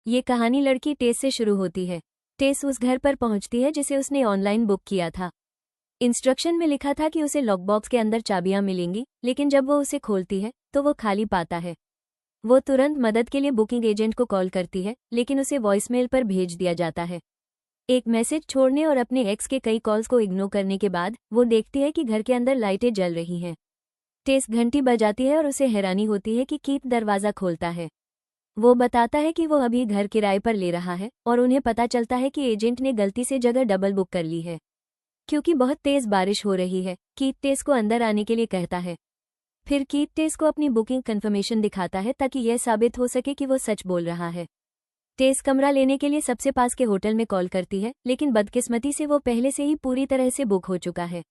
ये कहानी लड़की टेस से शुरू होती है। टेस उस घर पर पहुंचती है जिसे उसने ऑनलाइन बुक किया था। इंस्ट्रक्शन में लिखा था कि उसे लॉकबॉक्स के अंदर चाबियां मिलेंगी, लेकिन जब वो उसे खोलती है तो वो खाली पाता है। वो तुरंत मदद के लिए बुकिंग एजेंट को कॉल करती है, लेकिन उसे वॉइसमेल पर भेज दिया जाता है। एक मैसेज छोड़ने और अपने एक्स के कई कॉल्स को इग्नोर करने के बाद वो देखती है कि घर के अंदर लाइटें जल रही हैं। टेस घंटी बजाती है और उसे हैरानी होती है कि कीथ दरवाज़ा खोलता है। वो बताता है कि वो अभी घर किराए पर ले रहा है और उन्हें पता चलता है कि एजेंट ने गलती से जगह डबल बुक कर ली है। क्योंकि बहुत तेज बारिश हो रही है, कीथ टेस को अंदर आने के लिए कहता है। फिर कीथ टेस को अपनी बुकिंग कंफर्मेशन दिखाता है ताकि यह साबित हो सके कि वो सच बोल रहा है। टेस कमरा लेने के लिए सबसे पास के होटल में कॉल करती है, लेकिन बदकिस्मती से वो पहले से ही पूरी तरह से बुक हो चुका है।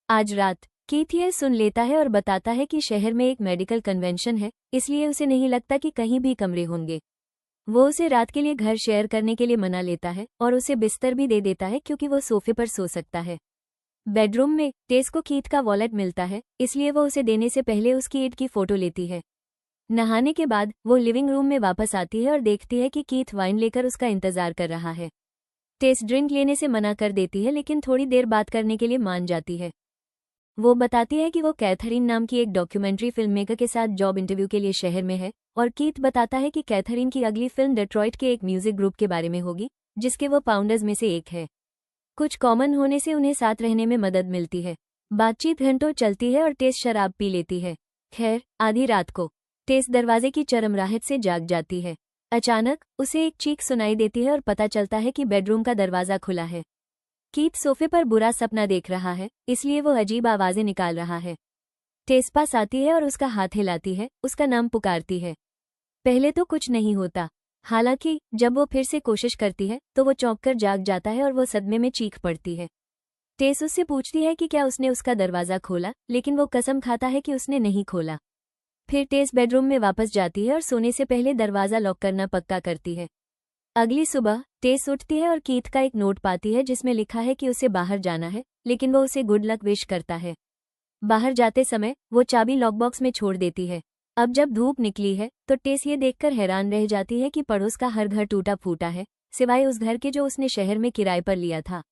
आज रात कीथ यह सुन लेता है और बताता है कि शहर में एक मेडिकल कन्वेंशन है, इसलिए उसे नहीं लगता कि कहीं भी कमरे होंगे। वो उसे रात के लिए घर शेयर करने के लिए मना लेता है और उसे बिस्तर भी दे देता है क्योंकि वो सोफे पर सो सकता है। बेडरूम में टेस को कीथ का वॉलेट मिलता है, इसलिए वो उसे देने से पहले उसकी ईद की फोटो लेती है। नहाने के बाद वो लिविंग रूम में वापस आती है और देखती है कि कीथ वाइन लेकर उसका इंतजार कर रहा है। टेस ड्रिंक लेने से मना कर देती है, लेकिन थोड़ी देर बात करने के लिए मान जाती है। वो बताती है कि वो कैथरीन नाम की एक डॉक्यूमेंट्री फिल्ममेकर के साथ जॉब इंटरव्यू के लिए शहर में है, और कीथ बताता है कि कैथरीन की अगली फिल्म डेट्रॉइट के एक म्यूजिक ग्रुप के बारे में होगी, जिसके वो फाउंडर्स में से एक है। कुछ कॉमन होने से उन्हें साथ रहने में मदद मिलती है। बातचीत घंटों चलती है और टेस शराब पी लेती है। खैर, आधी रात को टेस दरवाजे की चरमराहट से जाग जाती है। अचानक उसे एक चीख सुनाई देती है और पता चलता है कि बेडरूम का दरवाजा खुला है। कीथ सोफे पर बुरा सपना देख रहा है, इसलिए वो अजीब आवाजें निकाल रहा है। टेस पास आती है और उसका हाथ हिलाती है, उसका नाम पुकारती है। पहले तो कुछ नहीं होता, हालांकि जब वो फिर से कोशिश करती है तो वो चौंककर जाग जाता है और वो सदमे में चीख पड़ती है। टेस उससे पूछती है कि क्या उसने उसका दरवाज़ा खोला, लेकिन वो कसम खाता है कि उसने नहीं खोला। फिर टेस बेडरूम में वापस जाती है और सोने से पहले दरवाज़ा लॉक करना पक्का करती है। अगली सुबह टेस उठती है और कीथ का एक नोट पाती है जिसमें लिखा है कि उसे बाहर जाना है, लेकिन वो उसे गुड लक विश करता है। बाहर जाते समय वो चाबी लॉकबॉक्स में छोड़ देती है। अब जब धूप निकली है तो टेस ये देखकर हैरान रह जाती है कि पड़ोस का हर घर टूटा फूटा है, सिवाय उस घर के जो उसने शहर में किराए पर लिया था।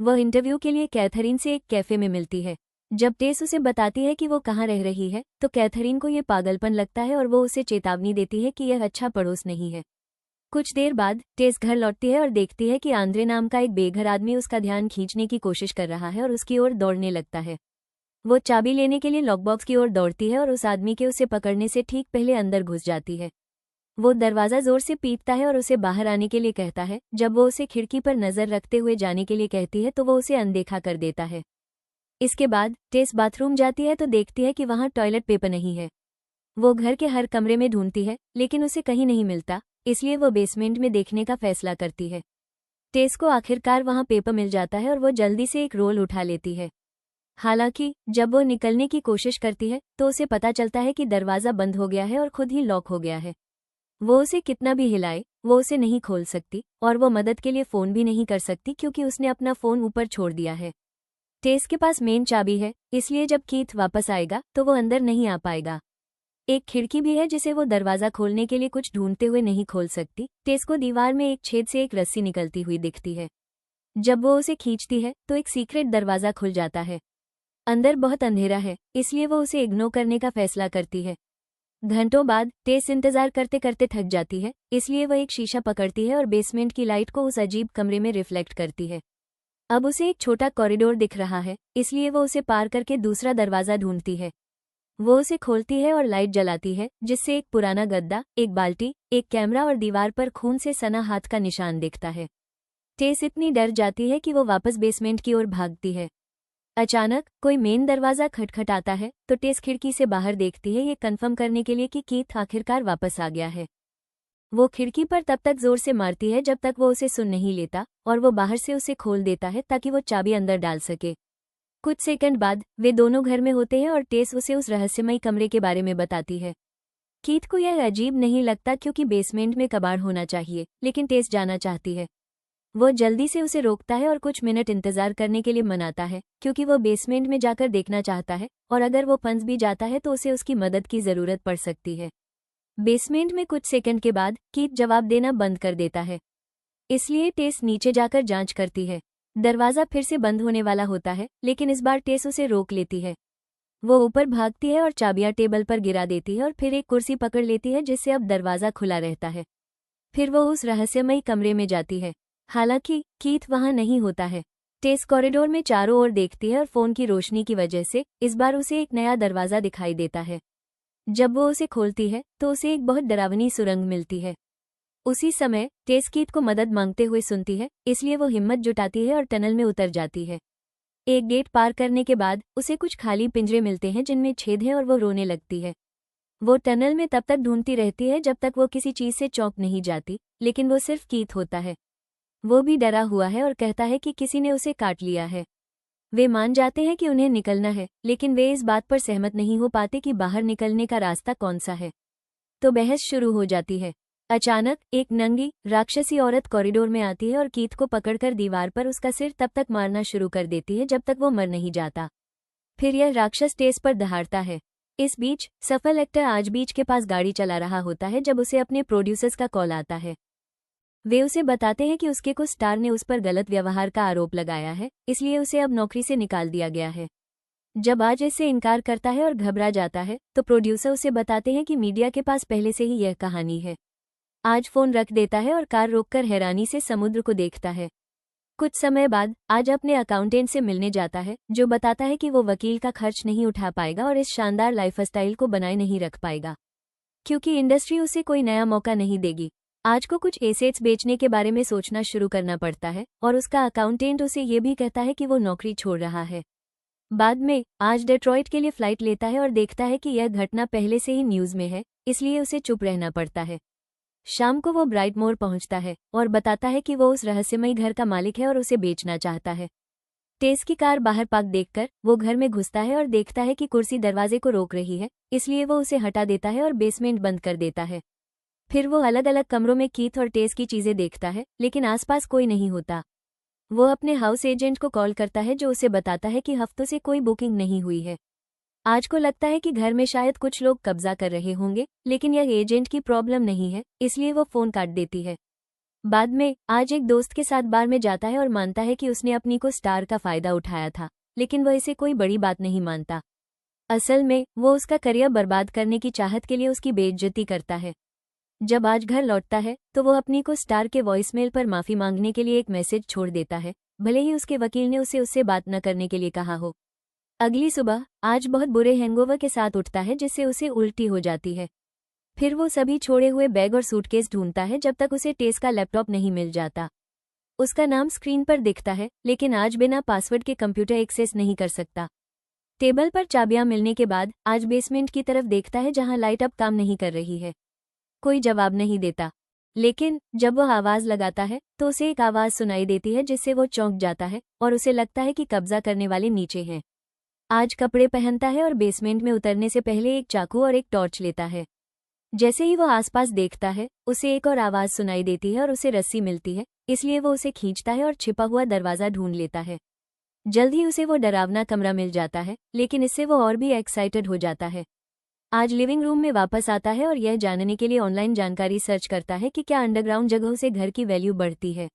वह इंटरव्यू के लिए कैथरीन से एक कैफे में मिलती है। जब टेस उसे बताती है कि वो कहाँ रह रही है तो कैथरीन को ये पागलपन लगता है और वो उसे चेतावनी देती है कि यह अच्छा पड़ोस नहीं है। कुछ देर बाद टेस घर लौटती है और देखती है कि आंद्रे नाम का एक बेघर आदमी उसका ध्यान खींचने की कोशिश कर रहा है और उसकी ओर दौड़ने लगता है। वो चाबी लेने के लिए लॉकबॉक्स की ओर दौड़ती है और उस आदमी के उसे पकड़ने से ठीक पहले अंदर घुस जाती है। वो दरवाज़ा जोर से पीटता है और उसे बाहर आने के लिए कहता है। जब वो उसे खिड़की पर नज़र रखते हुए जाने के लिए कहती है तो वो उसे अनदेखा कर देता है। इसके बाद टेस बाथरूम जाती है तो देखती है कि वहाँ टॉयलेट पेपर नहीं है। वो घर के हर कमरे में ढूंढती है, लेकिन उसे कहीं नहीं मिलता, इसलिए वो बेसमेंट में देखने का फैसला करती है। टेस को आखिरकार वहाँ पेपर मिल जाता है और वो जल्दी से एक रोल उठा लेती है। हालांकि जब वो निकलने की कोशिश करती है तो उसे पता चलता है कि दरवाज़ा बंद हो गया है और खुद ही लॉक हो गया है। वो उसे कितना भी हिलाए वो उसे नहीं खोल सकती, और वो मदद के लिए फ़ोन भी नहीं कर सकती क्योंकि उसने अपना फ़ोन ऊपर छोड़ दिया है। टेस के पास मेन चाबी है, इसलिए जब कीथ वापस आएगा तो वो अंदर नहीं आ पाएगा। एक खिड़की भी है जिसे वो दरवाज़ा खोलने के लिए कुछ ढूंढते हुए नहीं खोल सकती। टेस को दीवार में एक छेद से एक रस्सी निकलती हुई दिखती है। जब वो उसे खींचती है तो एक सीक्रेट दरवाज़ा खुल जाता है। अंदर बहुत अंधेरा है, इसलिए वो उसे इग्नोर करने का फैसला करती है। घंटों बाद टेस इंतजार करते करते थक जाती है, इसलिए वह एक शीशा पकड़ती है और बेसमेंट की लाइट को उस अजीब कमरे में रिफ्लेक्ट करती है। अब उसे एक छोटा कॉरिडोर दिख रहा है, इसलिए वो उसे पार करके दूसरा दरवाज़ा ढूंढती है। वो उसे खोलती है और लाइट जलाती है, जिससे एक पुराना गद्दा, एक बाल्टी, एक कैमरा और दीवार पर खून से सना हाथ का निशान दिखता है। टेस इतनी डर जाती है कि वो वापस बेसमेंट की ओर भागती है। अचानक कोई मेन दरवाज़ा खटखटाता है तो टेस खिड़की से बाहर देखती है, ये कन्फर्म करने के लिए कि कीथ आखिरकार वापस आ गया है। वो खिड़की पर तब तक जोर से मारती है जब तक वो उसे सुन नहीं लेता, और वो बाहर से उसे खोल देता है ताकि वो चाबी अंदर डाल सके। कुछ सेकंड बाद वे दोनों घर में होते हैं और टेस उसे उस रहस्यमयी कमरे के बारे में बताती है। कीथ को यह अजीब नहीं लगता क्योंकि बेसमेंट में कबाड़ होना चाहिए, लेकिन टेस जाना चाहती है। वो जल्दी से उसे रोकता है और कुछ मिनट इंतजार करने के लिए मनाता है, क्योंकि वो बेसमेंट में जाकर देखना चाहता है, और अगर वो फंस भी जाता है तो उसे उसकी मदद की ज़रूरत पड़ सकती है। बेसमेंट में कुछ सेकंड के बाद कीथ जवाब देना बंद कर देता है, इसलिए टेस नीचे जाकर जांच करती है। दरवाज़ा फिर से बंद होने वाला होता है, लेकिन इस बार टेस उसे रोक लेती है। वो ऊपर भागती है और चाबियां टेबल पर गिरा देती है और फिर एक कुर्सी पकड़ लेती है जिससे अब दरवाज़ा खुला रहता है। फिर वो उस रहस्यमयी कमरे में जाती है। हालांकि कीथ वहां नहीं होता है। टेस कॉरिडोर में चारों ओर देखती है और फोन की रोशनी की वजह से इस बार उसे एक नया दरवाज़ा दिखाई देता है। जब वो उसे खोलती है तो उसे एक बहुत डरावनी सुरंग मिलती है। उसी समय टेस कीथ को मदद मांगते हुए सुनती है, इसलिए वो हिम्मत जुटाती है और टनल में उतर जाती है। एक गेट पार करने के बाद उसे कुछ खाली पिंजरे मिलते हैं जिनमें छेद हैं और वो रोने लगती है। वो टनल में तब तक ढूंढती रहती है जब तक वो किसी चीज से चौंक नहीं जाती, लेकिन वो सिर्फ कीथ होता है। वो भी डरा हुआ है और कहता है कि किसी ने उसे काट लिया है। वे मान जाते हैं कि उन्हें निकलना है, लेकिन वे इस बात पर सहमत नहीं हो पाते कि बाहर निकलने का रास्ता कौन सा है। तो बहस शुरू हो जाती है। अचानक एक नंगी राक्षसी औरत कॉरिडोर में आती है और कीथ को पकड़कर दीवार पर उसका सिर तब तक मारना शुरू कर देती है जब तक वो मर नहीं जाता। फिर यह राक्षस टेस पर दहाड़ता है। इस बीच सफल एक्टर आज बीच के पास गाड़ी चला रहा होता है जब उसे अपने प्रोड्यूसर्स का कॉल आता है। वे उसे बताते हैं कि उसके को स्टार ने उस पर गलत व्यवहार का आरोप लगाया है, इसलिए उसे अब नौकरी से निकाल दिया गया है। जब आज इससे इनकार करता है और घबरा जाता है तो प्रोड्यूसर उसे बताते हैं कि मीडिया के पास पहले से ही यह कहानी है। आज फोन रख देता है और कार रोककर हैरानी से समुद्र को देखता है। कुछ समय बाद आज अपने अकाउंटेंट से मिलने जाता है, जो बताता है कि वो वकील का खर्च नहीं उठा पाएगा और इस शानदार लाइफस्टाइल को बनाए नहीं रख पाएगा, क्योंकि इंडस्ट्री उसे कोई नया मौका नहीं देगी। आज को कुछ एसेट्स बेचने के बारे में सोचना शुरू करना पड़ता है और उसका अकाउंटेंट उसे ये भी कहता है कि वो नौकरी छोड़ रहा है। बाद में आज डेट्रॉइट के लिए फ्लाइट लेता है और देखता है कि यह घटना पहले से ही न्यूज़ में है, इसलिए उसे चुप रहना पड़ता है। शाम को वो ब्राइटमोर पहुंचता है और बताता है कि वो उस रहस्यमयी घर का मालिक है और उसे बेचना चाहता है। टेस की कार बाहर पार्क देखकर वो घर में घुसता है और देखता है कि कुर्सी दरवाजे को रोक रही है, इसलिए वो उसे हटा देता है और बेसमेंट बंद कर देता है। फिर वो अलग अलग कमरों में कीथ और टेस की चीजें देखता है, लेकिन आसपास कोई नहीं होता। वो अपने हाउस एजेंट को कॉल करता है, जो उसे बताता है कि हफ्तों से कोई बुकिंग नहीं हुई है। आज को लगता है कि घर में शायद कुछ लोग कब्जा कर रहे होंगे, लेकिन यह एजेंट की प्रॉब्लम नहीं है, इसलिए वो फोन काट देती है। बाद में आज एक दोस्त के साथ बार में जाता है और मानता है कि उसने अपनी को स्टार का फायदा उठाया था, लेकिन वह इसे कोई बड़ी बात नहीं मानता। असल में वो उसका करियर बर्बाद करने की चाहत के लिए उसकी बेइज्जती करता है। जब आज घर लौटता है तो वो अपनी को स्टार के वॉइसमेल पर माफी मांगने के लिए एक मैसेज छोड़ देता है, भले ही उसके वकील ने उसे उससे बात न करने के लिए कहा हो। अगली सुबह आज बहुत बुरे हैंगओवर के साथ उठता है, जिससे उसे उल्टी हो जाती है। फिर वो सभी छोड़े हुए बैग और सूटकेस ढूंढता है जब तक उसे टेस का लैपटॉप नहीं मिल जाता। उसका नाम स्क्रीन पर दिखता है, लेकिन आज बिना पासवर्ड के कंप्यूटर एक्सेस नहीं कर सकता। टेबल पर चाबियां मिलने के बाद आज बेसमेंट की तरफ देखता है, जहां लाइट अब काम नहीं कर रही है। कोई जवाब नहीं देता, लेकिन जब वह आवाज लगाता है तो उसे एक आवाज सुनाई देती है, जिससे वो चौंक जाता है और उसे लगता है कि कब्जा करने वाले नीचे हैं। आज कपड़े पहनता है और बेसमेंट में उतरने से पहले एक चाकू और एक टॉर्च लेता है। जैसे ही वो आसपास देखता है, उसे एक और आवाज सुनाई देती है और उसे रस्सी मिलती है, इसलिए वो उसे खींचता है और छिपा हुआ दरवाजा ढूंढ लेता है। जल्द ही उसे वो डरावना कमरा मिल जाता है, लेकिन इससे वो और भी एक्साइटेड हो जाता है। आज लिविंग रूम में वापस आता है और यह जानने के लिए ऑनलाइन जानकारी सर्च करता है कि क्या अंडरग्राउंड जगहों से घर की वैल्यू बढ़ती है।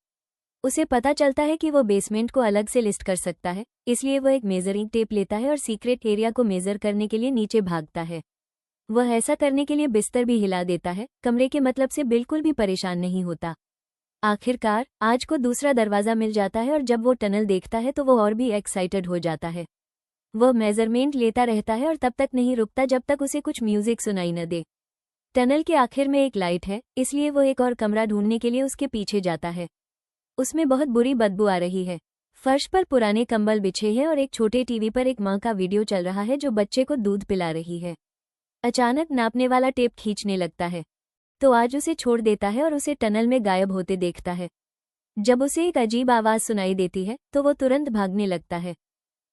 उसे पता चलता है कि वो बेसमेंट को अलग से लिस्ट कर सकता है, इसलिए वह एक मेजरिंग टेप लेता है और सीक्रेट एरिया को मेजर करने के लिए नीचे भागता है। वह ऐसा करने के लिए बिस्तर भी हिला देता है, कमरे के मतलब से बिल्कुल भी परेशान नहीं होता। आखिरकार आज को दूसरा दरवाजा मिल जाता है और जब वो टनल देखता है तो वो और भी एक्साइटेड हो जाता है। वह मेजरमेंट लेता रहता है और तब तक नहीं रुकता जब तक उसे कुछ म्यूजिक सुनाई न दे। टनल के आखिर में एक लाइट है, इसलिए वो एक और कमरा ढूंढने के लिए उसके पीछे जाता है। उसमें बहुत बुरी बदबू आ रही है। फर्श पर पुराने कंबल बिछे हैं और एक छोटे टीवी पर एक माँ का वीडियो चल रहा है, जो बच्चे को दूध पिला रही है। अचानक नापने वाला टेप खींचने लगता है, तो आज उसे छोड़ देता है और उसे टनल में गायब होते देखता है। जब उसे एक अजीब आवाज सुनाई देती है तो वो तुरंत भागने लगता है।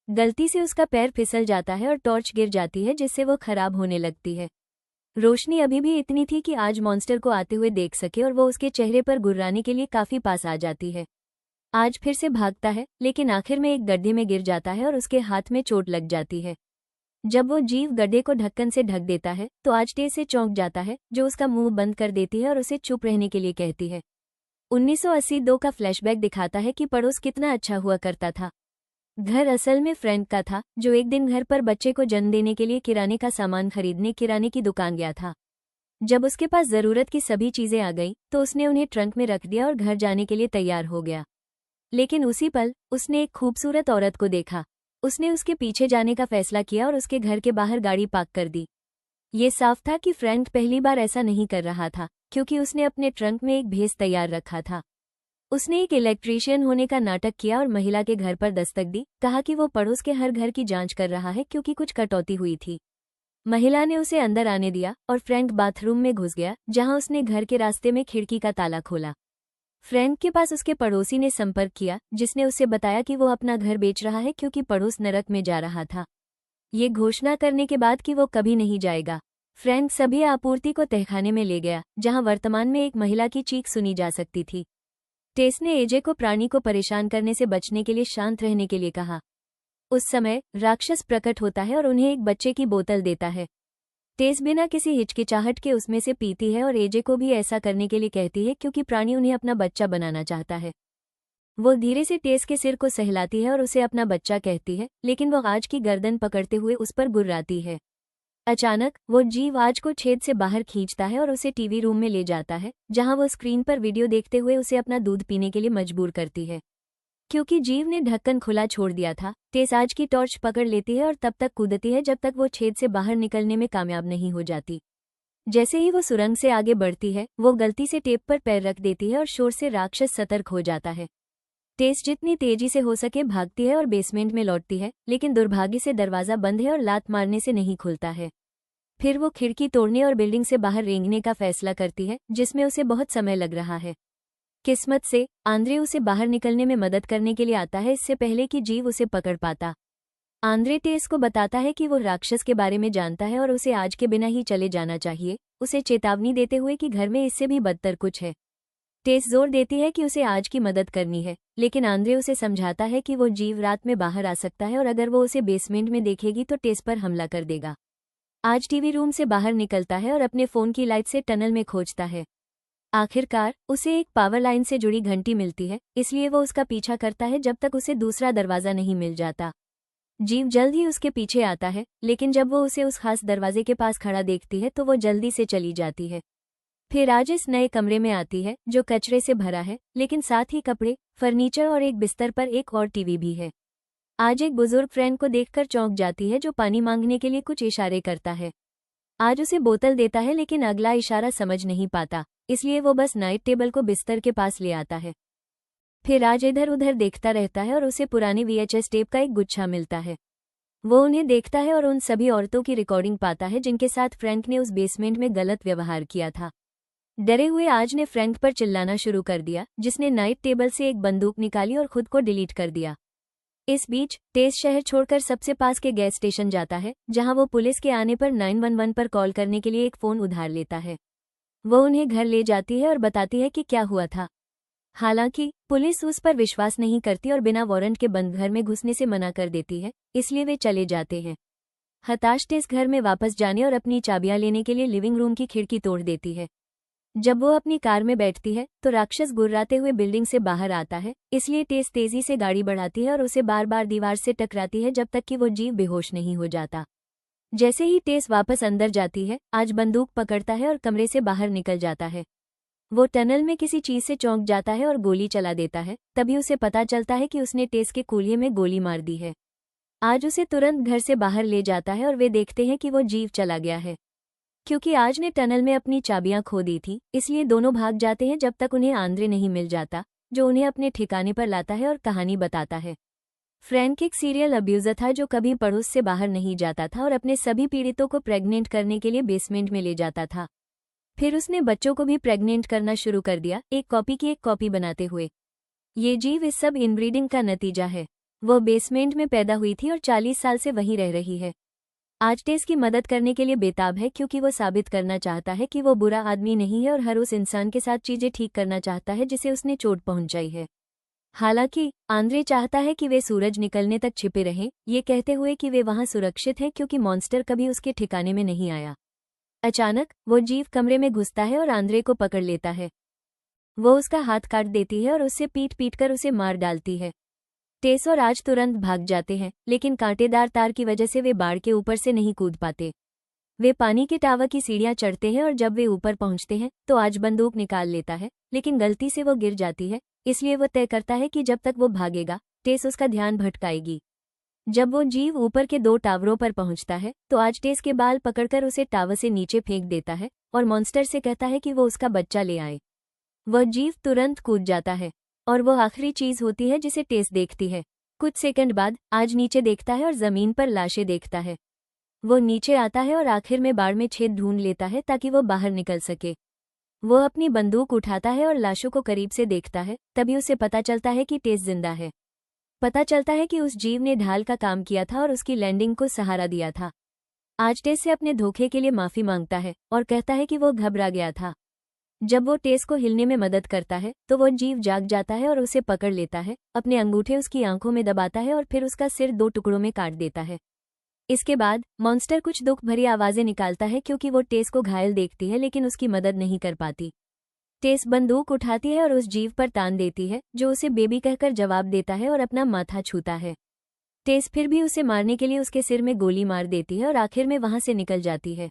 गलती से उसका पैर फिसल जाता है और टॉर्च गिर जाती है, जिससे वो खराब होने लगती है। रोशनी अभी भी इतनी थी कि आज मॉन्स्टर को आते हुए देख सके और वो उसके चेहरे पर गुर्राने के लिए काफी पास आ जाती है। आज फिर से भागता है, लेकिन आखिर में एक गड्ढे में गिर जाता है और उसके हाथ में चोट लग जाती है। जब वो जीव गड्ढे को ढक्कन से ढक देता है तो आज टेस से चौंक जाता है, जो उसका मुंह बंद कर देती है और उसे चुप रहने के लिए कहती है। 1982 का फ्लैशबैक दिखाता है कि पड़ोस कितना अच्छा हुआ करता था। घर असल में फ्रैंक का था, जो एक दिन घर पर बच्चे को जन्म देने के लिए किराने का सामान खरीदने किराने की दुकान गया था। जब उसके पास जरूरत की सभी चीजें आ गईं, तो उसने उन्हें ट्रंक में रख दिया और घर जाने के लिए तैयार हो गया। लेकिन उसी पल उसने एक खूबसूरत औरत को देखा। उसने उसके पीछे जाने का फैसला किया और उसके घर के बाहर गाड़ी पार्क कर दी। ये साफ था कि फ्रैंक पहली बार ऐसा नहीं कर रहा था, क्योंकि उसने अपने ट्रंक में एक भेस तैयार रखा था। उसने एक इलेक्ट्रीशियन होने का नाटक किया और महिला के घर पर दस्तक दी, कहा कि वो पड़ोस के हर घर की जांच कर रहा है क्योंकि कुछ कटौती हुई थी। महिला ने उसे अंदर आने दिया और फ्रैंक बाथरूम में घुस गया, जहां उसने घर के रास्ते में खिड़की का ताला खोला। फ्रैंक के पास उसके पड़ोसी ने संपर्क किया, जिसने उसे बताया कि वो अपना घर बेच रहा है क्योंकि पड़ोस नरक में जा रहा था। ये घोषणा करने के बाद कि वो कभी नहीं जाएगा, फ्रैंक सभी आपूर्ति को तहखाने में ले गया, जहां वर्तमान में एक महिला की चीख सुनी जा सकती थी। टेस ने एजे को प्राणी को परेशान करने से बचने के लिए शांत रहने के लिए कहा। उस समय राक्षस प्रकट होता है और उन्हें एक बच्चे की बोतल देता है। टेस बिना किसी हिचकिचाहट के उसमें से पीती है और एजे को भी ऐसा करने के लिए कहती है क्योंकि प्राणी उन्हें अपना बच्चा बनाना चाहता है। वो धीरे से टेस के सिर को सहलाती है और उसे अपना बच्चा कहती है, लेकिन वो आज की गर्दन पकड़ते हुए उस पर गुर्राती है। अचानक वो जीव आज को छेद से बाहर खींचता है और उसे टीवी रूम में ले जाता है, जहां वो स्क्रीन पर वीडियो देखते हुए उसे अपना दूध पीने के लिए मजबूर करती है। क्योंकि जीव ने ढक्कन खुला छोड़ दिया था, टेस आज की टॉर्च पकड़ लेती है और तब तक कूदती है जब तक वो छेद से बाहर निकलने में कामयाब नहीं हो जाती। जैसे ही वो सुरंग से आगे बढ़ती है, वो गलती से टेप पर पैर रख देती है और शोर से राक्षस सतर्क हो जाता है। टेस जितनी तेजी से हो सके भागती है और बेसमेंट में लौटती है, लेकिन दुर्भाग्य से दरवाजा बंद है और लात मारने से नहीं खुलता है। फिर वो खिड़की तोड़ने और बिल्डिंग से बाहर रेंगने का फैसला करती है, जिसमें उसे बहुत समय लग रहा है। किस्मत से आंद्रे उसे बाहर निकलने में मदद करने के लिए आता है, इससे पहले कि जीव उसे पकड़ पाता। आंद्रे टेस को बताता है कि वो राक्षस के बारे में जानता है और उसे आज के बिना ही चले जाना चाहिए, उसे चेतावनी देते हुए कि घर में इससे भी बदतर कुछ है। टेस जोर देती है कि उसे आज की मदद करनी है, लेकिन आंद्रे उसे समझाता है कि वो जीव रात में बाहर आ सकता है और अगर वो उसे बेसमेंट में देखेगी तो टेस पर हमला कर देगा। आज टीवी रूम से बाहर निकलता है और अपने फोन की लाइट से टनल में खोजता है। आखिरकार उसे एक पावर लाइन से जुड़ी घंटी मिलती है, इसलिए वो उसका पीछा करता है जब तक उसे दूसरा दरवाजा नहीं मिल जाता। जीव जल्द ही उसके पीछे आता है, लेकिन जब वो उसे उस खास दरवाजे के पास खड़ा देखती है तो वो जल्दी से चली जाती है। फिर आज इस नए कमरे में आती है, जो कचरे से भरा है, लेकिन साथ ही कपड़े, फर्नीचर और एक बिस्तर पर एक और टीवी भी है। आज एक बुजुर्ग फ्रेंड को देखकर चौंक जाती है, जो पानी मांगने के लिए कुछ इशारे करता है। आज उसे बोतल देता है, लेकिन अगला इशारा समझ नहीं पाता, इसलिए वो बस नाइट टेबल को बिस्तर के पास ले आता है। फिर आज इधर उधर देखता रहता है और उसे पुराने VHS टेप का एक गुच्छा मिलता है। वो उन्हें देखता है और उन सभी औरतों की रिकॉर्डिंग पाता है जिनके साथ फ्रैंक ने उस बेसमेंट में गलत व्यवहार किया था। डरे हुए आज ने फ्रैंक पर चिल्लाना शुरू कर दिया, जिसने नाइट टेबल से एक बंदूक निकाली और खुद को डिलीट कर दिया। इस बीच टेस शहर छोड़कर सबसे पास के गैस स्टेशन जाता है, जहां वो पुलिस के आने पर 911 पर कॉल करने के लिए एक फ़ोन उधार लेता है। वो उन्हें घर ले जाती है और बताती है कि क्या हुआ था। हालांकि पुलिस उस पर विश्वास नहीं करती और बिना वारंट के बंद घर में घुसने से मना कर देती है, इसलिए वे चले जाते हैं। हताश टेस घर में वापस जाने और अपनी चाबियां लेने के लिए लिविंग रूम की खिड़की तोड़ देती है। जब वो अपनी कार में बैठती है तो राक्षस गुर्राते हुए बिल्डिंग से बाहर आता है, इसलिए टेस तेजी से गाड़ी बढ़ाती है और उसे बार बार दीवार से टकराती है जब तक कि वो जीव बेहोश नहीं हो जाता। जैसे ही टेस वापस अंदर जाती है, आज बंदूक पकड़ता है और कमरे से बाहर निकल जाता है। वो टनल में किसी चीज से चौंक जाता है और गोली चला देता है, तभी उसे पता चलता है कि उसने टेस के कूल्हे में गोली मार दी है। आज उसे तुरंत घर से बाहर ले जाता है और वे देखते हैं कि वो जीव चला गया है। क्योंकि आज ने टनल में अपनी चाबियां खो दी थी, इसलिए दोनों भाग जाते हैं जब तक उन्हें आंद्रे नहीं मिल जाता, जो उन्हें अपने ठिकाने पर लाता है और कहानी बताता है। फ्रैंक एक सीरियल अब्यूजर था जो कभी पड़ोस से बाहर नहीं जाता था और अपने सभी पीड़ितों को प्रेग्नेंट करने के लिए बेसमेंट में ले जाता था। फिर उसने बच्चों को भी प्रेग्नेंट करना शुरू कर दिया, एक कॉपी की एक कॉपी बनाते हुए। ये जीव इस सब इनब्रीडिंग का नतीजा है। वह बेसमेंट में पैदा हुई थी और 40 साल से वहीं रह रही है। आज टेस की मदद करने के लिए बेताब है, क्योंकि वो साबित करना चाहता है कि वो बुरा आदमी नहीं है और हर उस इंसान के साथ चीजें ठीक करना चाहता है जिसे उसने चोट पहुंचाई है। हालांकि आंद्रे चाहता है कि वे सूरज निकलने तक छिपे रहें, ये कहते हुए कि वे वहां सुरक्षित हैं क्योंकि मॉन्स्टर कभी उसके ठिकाने में नहीं आया। अचानक वो जीव कमरे में घुसता है और आंद्रे को पकड़ लेता है। वो उसका हाथ काट देती है और उससे पीट पीट कर उसे मार डालती है। टेस और आज तुरंत भाग जाते हैं, लेकिन कांटेदार तार की वजह से वे बाड़ के ऊपर से नहीं कूद पाते। वे पानी के टावर की सीढ़ियां चढ़ते हैं और जब वे ऊपर पहुंचते हैं तो आज बंदूक निकाल लेता है, लेकिन गलती से वो गिर जाती है, इसलिए वो तय करता है कि जब तक वो भागेगा टेस उसका ध्यान भटकाएगी। जब वो जीव ऊपर के 2 टावरों पर पहुंचता है तो आज टेस के बाल पकड़कर उसे टावर से नीचे फेंक देता है और मॉन्स्टर से कहता है कि वो उसका बच्चा ले आए। वह जीव तुरंत कूद जाता है और वो आखिरी चीज होती है जिसे टेस देखती है। कुछ सेकंड बाद आज नीचे देखता है और जमीन पर लाशें देखता है। वो नीचे आता है और आखिर में बाड़ में छेद ढूंढ लेता है ताकि वो बाहर निकल सके। वो अपनी बंदूक उठाता है और लाशों को करीब से देखता है, तभी उसे पता चलता है कि टेस जिंदा है। पता चलता है कि उस जीव ने ढाल का काम किया था और उसकी लैंडिंग को सहारा दिया था। आज टेस से अपने धोखे के लिए माफी मांगता है और कहता है कि वो घबरा गया था। जब वो टेस को हिलने में मदद करता है तो वो जीव जाग जाता है और उसे पकड़ लेता है, अपने अंगूठे उसकी आंखों में दबाता है और फिर उसका सिर 2 टुकड़ों में काट देता है। इसके बाद मॉन्स्टर कुछ दुख भरी आवाजें निकालता है क्योंकि वो टेस को घायल देखती है लेकिन उसकी मदद नहीं कर पाती। टेस बंदूक उठाती है और उस जीव पर तान देती है, जो उसे बेबी कहकर जवाब देता है और अपना माथा छूता है। टेस फिर भी उसे मारने के लिए उसके सिर में गोली मार देती है और आखिर में वहां से निकल जाती है।